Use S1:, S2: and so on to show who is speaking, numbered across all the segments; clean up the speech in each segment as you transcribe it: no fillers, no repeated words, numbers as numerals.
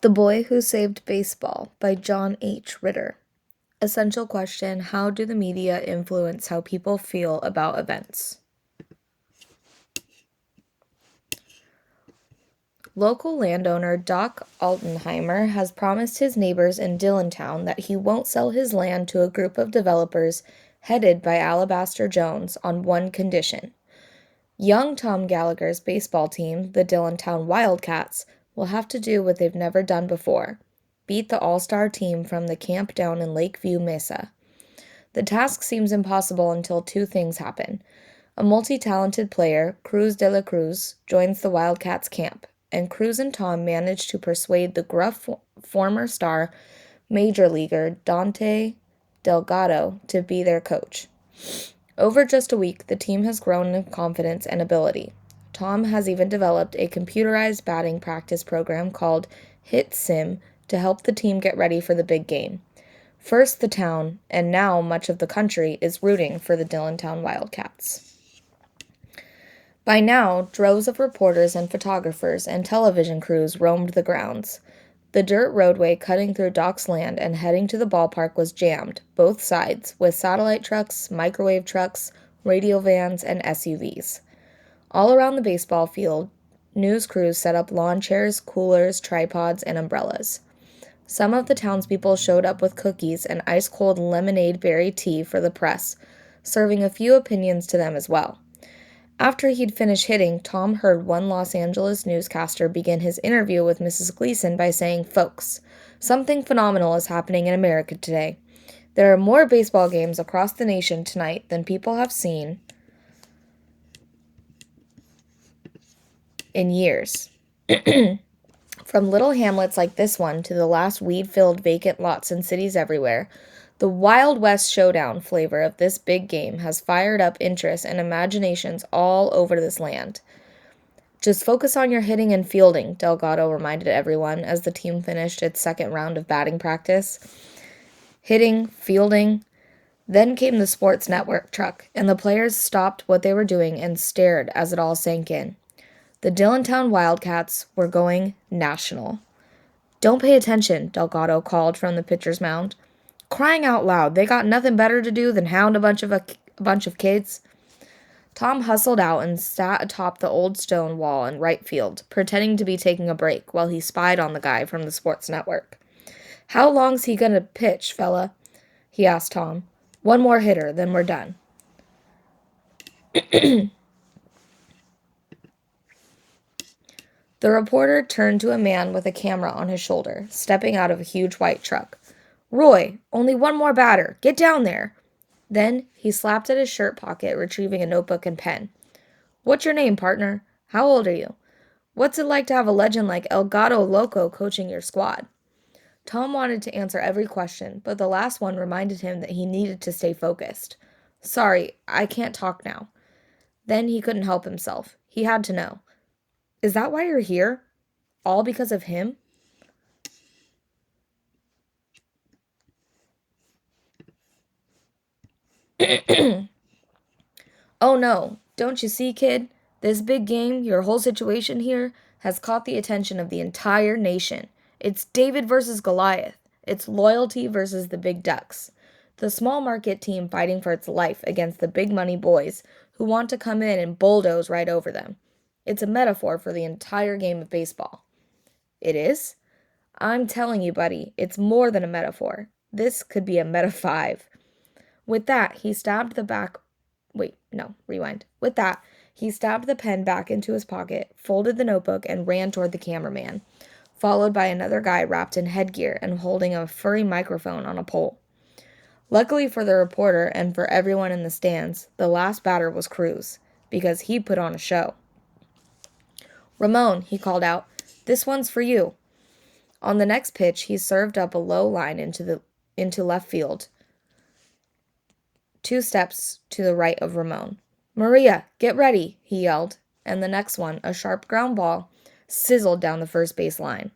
S1: The Boy Who Saved Baseball by John H. Ritter. Essential question: how do the media influence how people feel about events? Local landowner Doc Altenheimer has promised his neighbors in Dillontown that he won't sell his land to a group of developers headed by Alabaster Jones on one condition. Young Tom Gallagher's baseball team, the Dillontown Wildcats, will have to do what they've never done before: beat the all-star team from the camp down in Lakeview Mesa. The task seems impossible until two things happen. A multi-talented player, Cruz de la Cruz, joins the Wildcats camp, and Cruz and Tom manage to persuade the gruff former star major leaguer Dante Delgado to be their coach. Over just a week, the team has grown in confidence and ability. Tom has even developed a computerized batting practice program called Hit Sim to help the team get ready for the big game. First, the town, and now much of the country, is rooting for the Dillontown Wildcats. By now, droves of reporters and photographers and television crews roamed the grounds. The dirt roadway cutting through Doc's land and heading to the ballpark was jammed, both sides, with satellite trucks, microwave trucks, radio vans, and SUVs. All around the baseball field, news crews set up lawn chairs, coolers, tripods, and umbrellas. Some of the townspeople showed up with cookies and ice-cold lemonade berry tea for the press, serving a few opinions to them as well. After he'd finished hitting, Tom heard one Los Angeles newscaster begin his interview with Mrs. Gleason by saying, "Folks, something phenomenal is happening in America today. There are more baseball games across the nation tonight than people have seen in years." From little hamlets like this one to the last weed-filled vacant lots in cities everywhere, the Wild West Showdown flavor of this big game has fired up interest and imaginations all over this land. Just focus on your hitting and fielding, Delgado reminded everyone as the team finished its second round of batting practice. Hitting, fielding. Then came the sports network truck, and the players stopped what they were doing and stared as it all sank in. The Dillontown Wildcats were going national. "Don't pay attention," Delgado called from the pitcher's mound. "Crying out loud, they got nothing better to do than hound a bunch of kids." Tom hustled out and sat atop the old stone wall in right field, pretending to be taking a break while he spied on the guy from the sports network. "How long's he gonna pitch, fella?" he asked Tom. "One more hitter, then we're done." The reporter turned to a man with a camera on his shoulder, stepping out of a huge white truck. "Roy, only one more batter. Get down there." Then he slapped at his shirt pocket, retrieving a notebook and pen. "What's your name, partner? How old are you? What's it like to have a legend like El Gato Loco coaching your squad?" Tom wanted to answer every question, but the last one reminded him that he needed to stay focused. "Sorry, I can't talk now." Then he couldn't help himself. He had to know. "Is that why you're here? All because of him?" "Oh no, don't you see, kid? This big game, your whole situation here, has caught the attention of the entire nation. It's David versus Goliath. It's loyalty versus the big ducks. The small market team fighting for its life against the big money boys who want to come in and bulldoze right over them. It's a metaphor for the entire game of baseball." "It is?" "I'm telling you, buddy, it's more than a metaphor. This could be a meta 5. With that, he stabbed the back. Wait, no, rewind. With that, he stabbed the pen back into his pocket, folded the notebook, and ran toward the cameraman, followed by another guy wrapped in headgear and holding a furry microphone on a pole. Luckily for the reporter and for everyone in the stands, the last batter was Cruz, because he put on a show. "Ramon," he called out, "this one's for you." On the next pitch, he served up a low line into left field, 2 steps to the right of Ramon. "Maria, get ready," he yelled, and the next one, a sharp ground ball, sizzled down the first base line.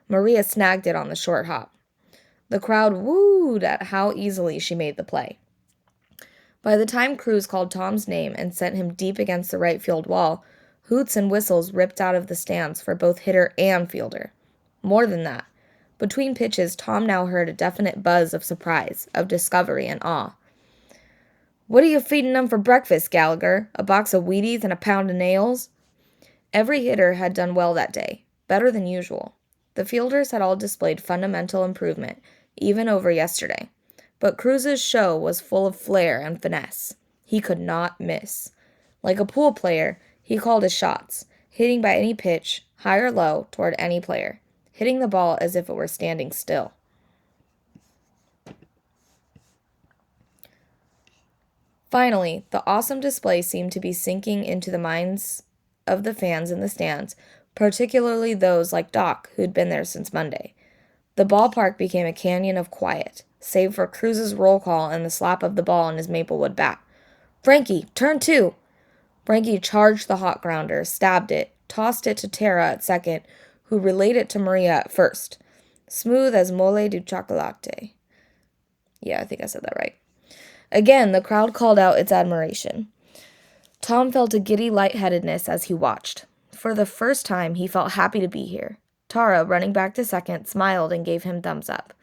S1: Maria snagged it on the short hop. The crowd wooed at how easily she made the play. By the time Cruz called Tom's name and sent him deep against the right field wall, hoots and whistles ripped out of the stands for both hitter and fielder. More than that, Between pitches, Tom now heard a definite buzz of surprise, of discovery and awe. "What are you feeding them for breakfast, Gallagher? A box of Wheaties and a pound of nails?" Every hitter had done well that day, better than usual. The fielders had all displayed fundamental improvement, even over yesterday. But Cruz's show was full of flair and finesse. He could not miss. Like a pool player, he called his shots, hitting by any pitch, high or low, toward any player, hitting the ball as if it were standing still. Finally, the awesome display seemed to be sinking into the minds of the fans in the stands, particularly those like Doc, who'd been there since Monday. The ballpark became a canyon of quiet, save for Cruz's roll call and the slap of the ball on his Maplewood bat. "Frankie, turn two!" Frankie charged the hot grounder, stabbed it, tossed it to Tara at second, who relayed it to Maria at first. Smooth as mole de chocolate. Yeah, I think I said that right. Again, the crowd called out its admiration. Tom felt a giddy lightheadedness as he watched. For the first time, he felt happy to be here. Tara, running back to second, smiled and gave him thumbs up.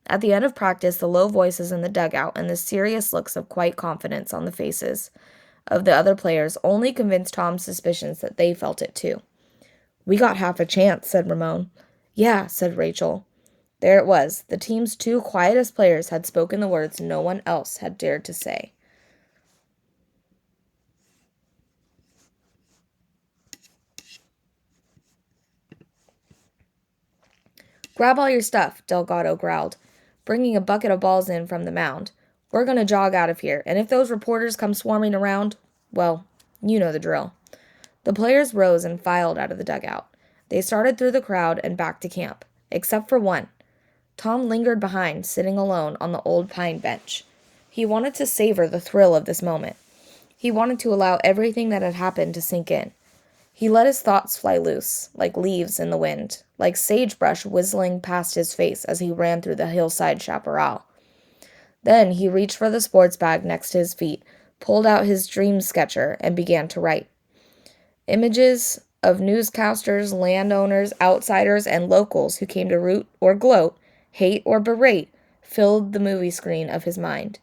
S1: At the end of practice, the low voices in the dugout and the serious looks of quiet confidence on the faces of the other players only convinced Tom's suspicions that they felt it too. "We got half a chance," said Ramon. "Yeah," said Rachel. There it was. The team's two quietest players had spoken the words no one else had dared to say. "Grab all your stuff," Delgado growled, bringing a bucket of balls in from the mound. "We're going to jog out of here, and if those reporters come swarming around, well, you know the drill." The players rose and filed out of the dugout. They started through the crowd and back to camp, except for one. Tom lingered behind, sitting alone on the old pine bench. He wanted to savor the thrill of this moment. He wanted to allow everything that had happened to sink in. He let his thoughts fly loose, like leaves in the wind, like sagebrush whistling past his face as he ran through the hillside chaparral. Then he reached for the sports bag next to his feet, pulled out his dream sketcher, and began to write. Images of newscasters, landowners, outsiders, and locals who came to root or gloat, hate or berate, filled the movie screen of his mind.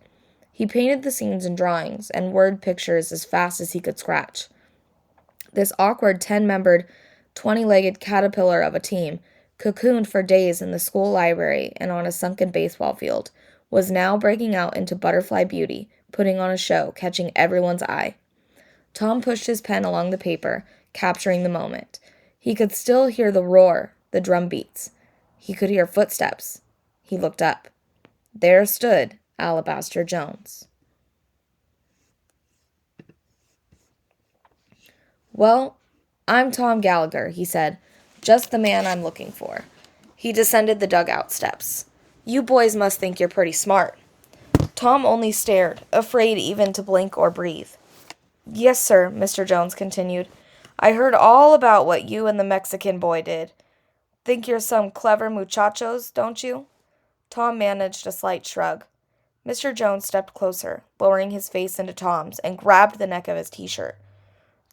S1: He painted the scenes in drawings and word pictures as fast as he could scratch. This awkward 10-membered, 20-legged caterpillar of a team, cocooned for days in the school library and on a sunken baseball field, was now breaking out into butterfly beauty, putting on a show, catching everyone's eye. Tom pushed his pen along the paper, capturing the moment. He could still hear the roar, the drum beats. He could hear footsteps. He looked up. There stood Alabaster Jones. "Well, I'm Tom Gallagher," he said. "Just the man I'm looking for." He descended the dugout steps. "You boys must think you're pretty smart." Tom only stared, afraid even to blink or breathe. "Yes, sir," Mr. Jones continued. "I heard all about what you and the Mexican boy did. Think you're some clever muchachos, don't you?" Tom managed a slight shrug. Mr. Jones stepped closer, lowering his face into Tom's, and grabbed the neck of his t-shirt.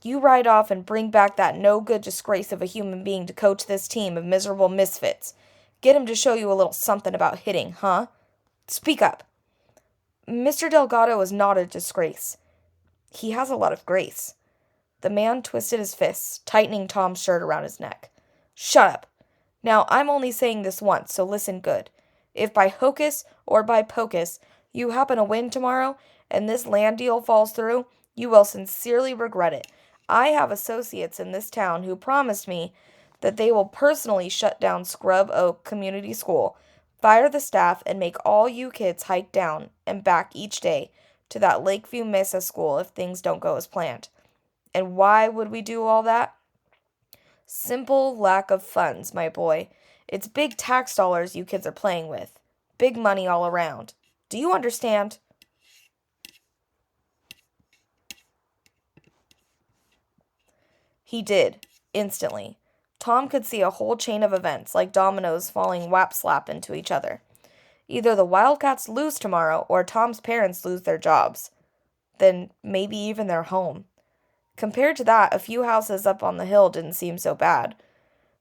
S1: "You ride off and bring back that no-good disgrace of a human being to coach this team of miserable misfits. Get him to show you a little something about hitting, huh? Speak up." "Mr. Delgado is not a disgrace. He has a lot of grace." The man twisted his fists, tightening Tom's shirt around his neck. "Shut up. Now, I'm only saying this once, so listen good. If by hocus or by pocus you happen to win tomorrow, and this land deal falls through, you will sincerely regret it. I have associates in this town who promised me that they will personally shut down Scrub Oak Community School, fire the staff, and make all you kids hike down and back each day to that Lakeview Mesa school if things don't go as planned. And why would we do all that? Simple lack of funds, my boy. It's big tax dollars you kids are playing with. Big money all around. Do you understand?" He did, instantly. Tom could see a whole chain of events, like dominoes falling whap-slap into each other. Either the Wildcats lose tomorrow, or Tom's parents lose their jobs. Then maybe even their home. Compared to that, a few houses up on the hill didn't seem so bad.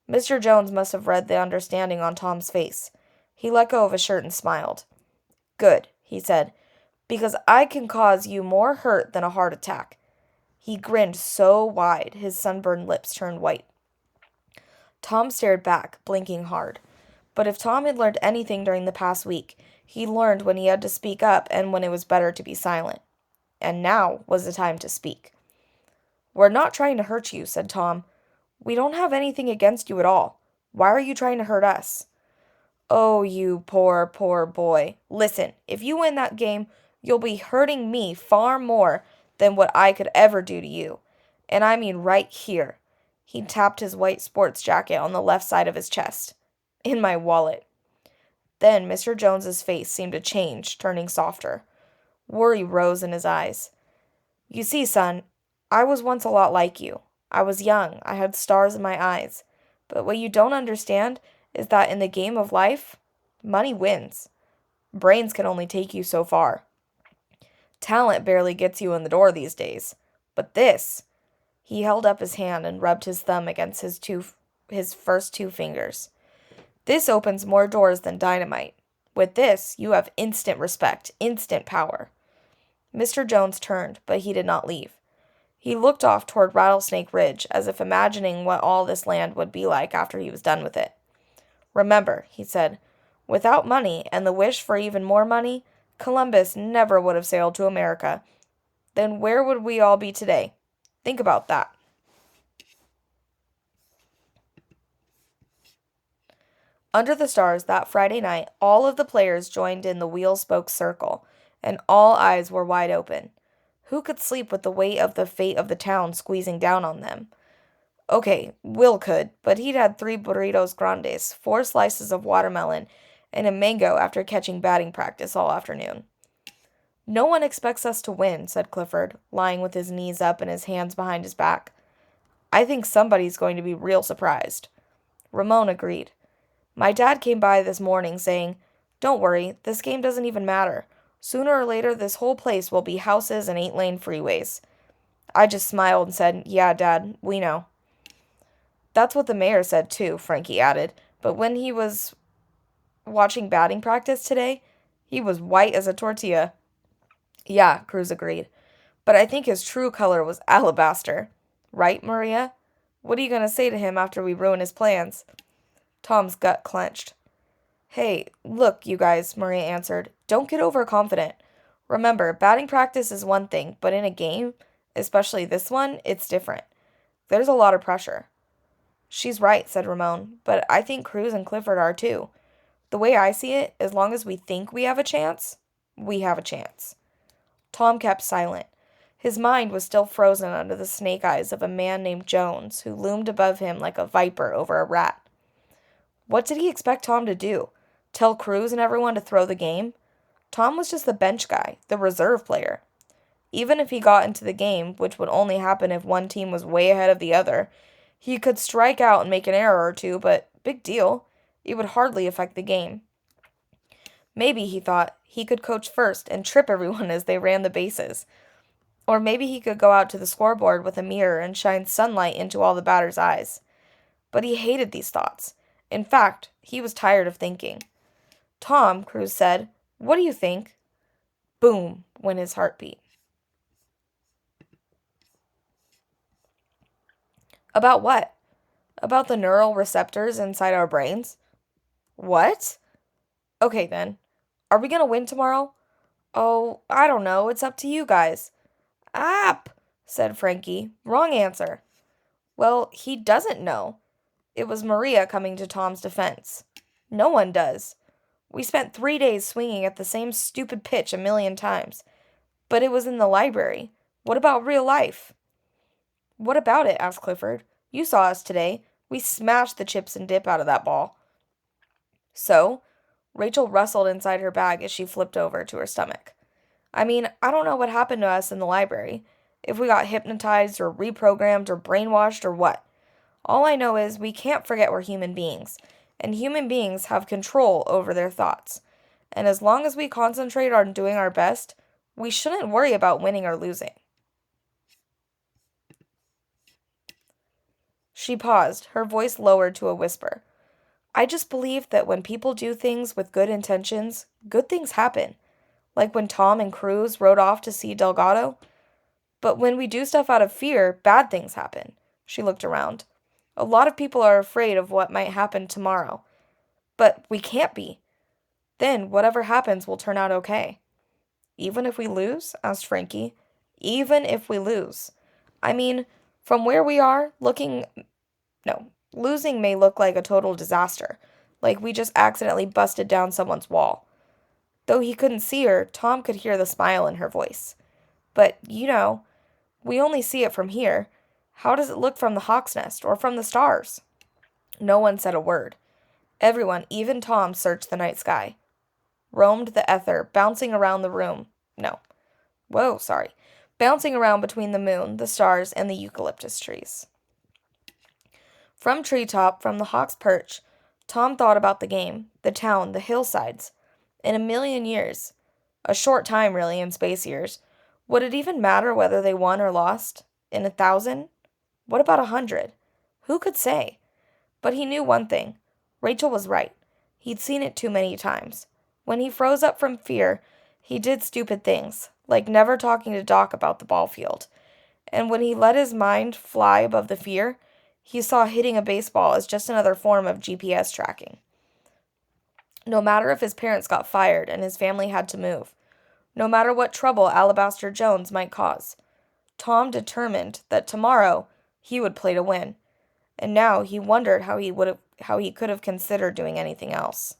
S1: Mr. Jones must have read the understanding on Tom's face. He let go of his shirt and smiled. Good, he said, because I can cause you more hurt than a heart attack. He grinned so wide his sunburned lips turned white. Tom stared back, blinking hard. But if Tom had learned anything during the past week, he learned when he had to speak up and when it was better to be silent. And now was the time to speak. We're not trying to hurt you, said Tom. We don't have anything against you at all. Why are you trying to hurt us? Oh, you poor, poor boy. Listen, if you win that game, you'll be hurting me far more than what I could ever do to you. And I mean right here. He tapped his white sports jacket on the left side of his chest. In my wallet. Then Mr. Jones's face seemed to change, turning softer. Worry rose in his eyes. You see, son, I was once a lot like you. I was young. I had stars in my eyes. But what you don't understand is that in the game of life, money wins. Brains can only take you so far. Talent barely gets you in the door these days. But this, he held up his hand and rubbed his thumb against his first two fingers. This opens more doors than dynamite. With this, you have instant respect, instant power. Mr. Jones turned, but he did not leave. He looked off toward Rattlesnake Ridge, as if imagining what all this land would be like after he was done with it. Remember, he said, without money and the wish for even more money, Columbus never would have sailed to America. Then where would we all be today? Think about that. Under the stars that Friday night, all of the players joined in the wheel-spoke circle, and all eyes were wide open. Who could sleep with the weight of the fate of the town squeezing down on them? Okay, Will could, but he'd had 3 burritos grandes, 4 slices of watermelon, and a mango after catching batting practice all afternoon. No one expects us to win, said Clifford, lying with his knees up and his hands behind his back. I think somebody's going to be real surprised. Ramon agreed. My dad came by this morning saying, Don't worry, this game doesn't even matter. Sooner or later, this whole place will be houses and 8-lane freeways. I just smiled and said, Yeah, Dad, we know. That's what the mayor said, too, Frankie added. But when he was watching batting practice today, he was white as a tortilla. Yeah, Cruz agreed. But I think his true color was alabaster. Right, Maria? What are you going to say to him after we ruin his plans? Tom's gut clenched. Hey, look, you guys, Maria answered. Don't get overconfident. Remember, batting practice is one thing, but in a game, especially this one, it's different. There's a lot of pressure. She's right, said Ramon, but I think Cruz and Clifford are too. The way I see it, as long as we think we have a chance, we have a chance. Tom kept silent. His mind was still frozen under the snake eyes of a man named Jones, who loomed above him like a viper over a rat. What did he expect Tom to do? Tell Cruz and everyone to throw the game? Tom was just the bench guy, the reserve player. Even if he got into the game, which would only happen if one team was way ahead of the other, he could strike out and make an error or two, but big deal. It would hardly affect the game. Maybe, he thought, he could coach first and trip everyone as they ran the bases. Or maybe he could go out to the scoreboard with a mirror and shine sunlight into all the batters' eyes. But he hated these thoughts. In fact, he was tired of thinking. Tom, Cruz said, what do you think? Boom, went his heartbeat. About what? About the neural receptors inside our brains? What? Okay then. Are we gonna win tomorrow? Oh, I don't know. It's up to you guys. App, said Frankie. Wrong answer. Well, he doesn't know. It was Maria coming to Tom's defense. No one does. We spent 3 days swinging at the same stupid pitch a million times. But it was in the library. What about real life? What about it? Asked Clifford. You saw us today. We smashed the chips and dip out of that ball. So? Rachel rustled inside her bag as she flipped over to her stomach. I mean, I don't know what happened to us in the library. If we got hypnotized or reprogrammed or brainwashed or what. All I know is we can't forget we're human beings, and human beings have control over their thoughts. And as long as we concentrate on doing our best, we shouldn't worry about winning or losing. She paused, her voice lowered to a whisper. I just believe that when people do things with good intentions, good things happen. Like when Tom and Cruz rode off to see Delgado. But when we do stuff out of fear, bad things happen. She looked around. A lot of people are afraid of what might happen tomorrow. But we can't be. Then whatever happens will turn out okay. Even if we lose? Asked Frankie. Even if we lose. I mean, from where we are, losing may look like a total disaster. Like we just accidentally busted down someone's wall. Though he couldn't see her, Tom could hear the smile in her voice. But, we only see it from here. How does it look from the hawk's nest or from the stars? No one said a word. Everyone, even Tom, searched the night sky. Roamed the ether, bouncing around the room. No. Whoa, sorry. Bouncing around between the moon, the stars, and the eucalyptus trees. From treetop, from the hawk's perch, Tom thought about the game, the town, the hillsides. In a million years, a short time really in space years, would it even matter whether they won or lost? In 1,000? What about 100? Who could say? But he knew one thing. Rachel was right. He'd seen it too many times. When he froze up from fear, he did stupid things, like never talking to Doc about the ball field. And when he let his mind fly above the fear, he saw hitting a baseball as just another form of GPS tracking. No matter if his parents got fired and his family had to move, no matter what trouble Alabaster Jones might cause, Tom determined that tomorrow he would play to win, and now he wondered how he could have considered doing anything else.